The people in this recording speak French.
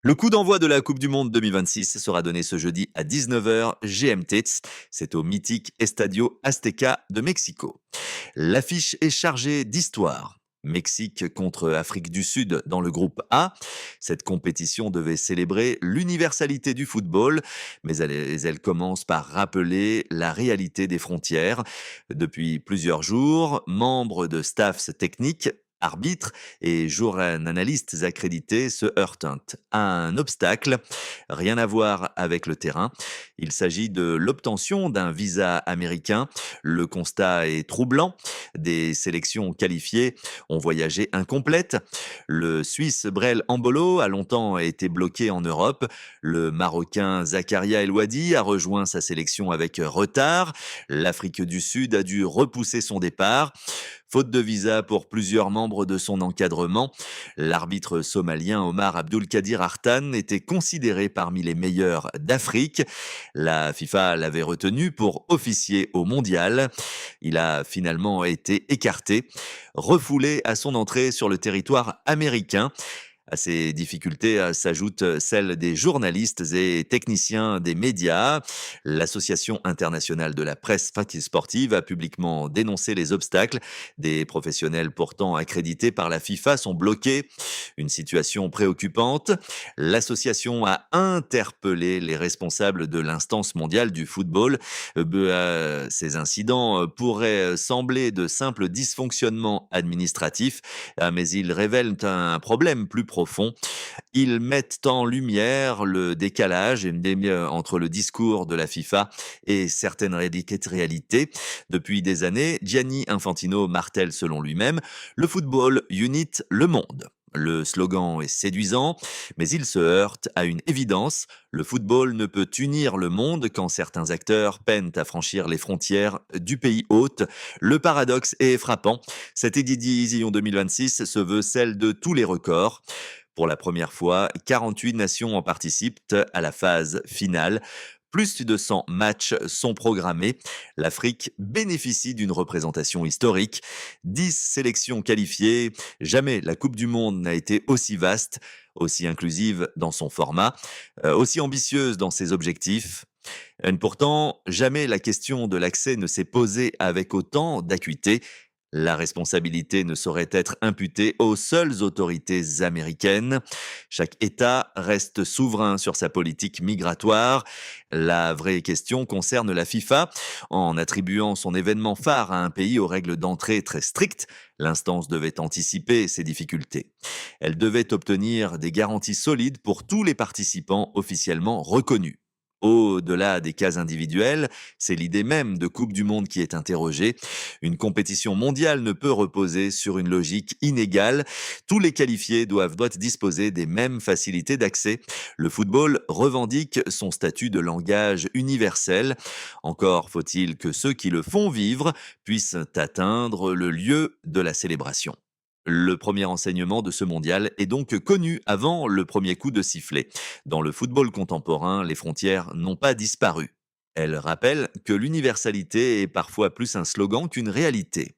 Le coup d'envoi de la Coupe du Monde 2026 sera donné ce jeudi à 19h GMT. C'est au mythique Estadio Azteca de Mexico. L'affiche est chargée d'histoire. Mexique contre Afrique du Sud dans le groupe A. Cette compétition devait célébrer l'universalité du football, mais elle commence par rappeler la réalité des frontières. Depuis plusieurs jours, membres de staffs techniques, arbitres et journalistes accrédités se heurtent à un obstacle, rien à voir avec le terrain. Il s'agit de l'obtention d'un visa américain. Le constat est troublant. Des sélections qualifiées ont voyagé incomplètes. Le Suisse Brel Ambolo a longtemps été bloqué en Europe. Le Marocain Zakaria El Ouadi a rejoint sa sélection avec retard. L'Afrique du Sud a dû repousser son départ. Faute de visa pour plusieurs membres de son encadrement, l'arbitre somalien Omar Abdulkadir Artan était considéré parmi les meilleurs d'Afrique. La FIFA l'avait retenu pour officier au mondial. Il a finalement été écarté, refoulé à son entrée sur le territoire américain. À ces difficultés s'ajoutent celles des journalistes et techniciens des médias. L'Association internationale de la presse sportive a publiquement dénoncé les obstacles. Des professionnels pourtant accrédités par la FIFA sont bloqués. Une situation préoccupante. L'association a interpellé les responsables de l'instance mondiale du football. Ces incidents pourraient sembler de simples dysfonctionnements administratifs, mais ils révèlent un problème plus profond. Ils mettent en lumière le décalage entre le discours de la FIFA et certaines réalités. Depuis des années, Gianni Infantino martèle selon lui-même: le football unite le monde. Le slogan est séduisant, mais il se heurte à une évidence: le football ne peut unir le monde quand certains acteurs peinent à franchir les frontières du pays hôte. Le paradoxe est frappant. Cette édition 2026 se veut celle de tous les records. Pour la première fois, 48 nations en participent à la phase finale. Plus de 100 matchs sont programmés. L'Afrique bénéficie d'une représentation historique. 10 sélections qualifiées. Jamais la Coupe du Monde n'a été aussi vaste, aussi inclusive dans son format, aussi ambitieuse dans ses objectifs. Pourtant, jamais la question de l'accès ne s'est posée avec autant d'acuité. La responsabilité ne saurait être imputée aux seules autorités américaines. Chaque État reste souverain sur sa politique migratoire. La vraie question concerne la FIFA. En attribuant son événement phare à un pays aux règles d'entrée très strictes, l'instance devait anticiper ces difficultés. Elle devait obtenir des garanties solides pour tous les participants officiellement reconnus. Au-delà des cas individuels, c'est l'idée même de Coupe du Monde qui est interrogée. Une compétition mondiale ne peut reposer sur une logique inégale. Tous les qualifiés doivent disposer des mêmes facilités d'accès. Le football revendique son statut de langage universel. Encore faut-il que ceux qui le font vivre puissent atteindre le lieu de la célébration. Le premier enseignement de ce mondial est donc connu avant le premier coup de sifflet. Dans le football contemporain, les frontières n'ont pas disparu. Elles rappellent que l'universalité est parfois plus un slogan qu'une réalité.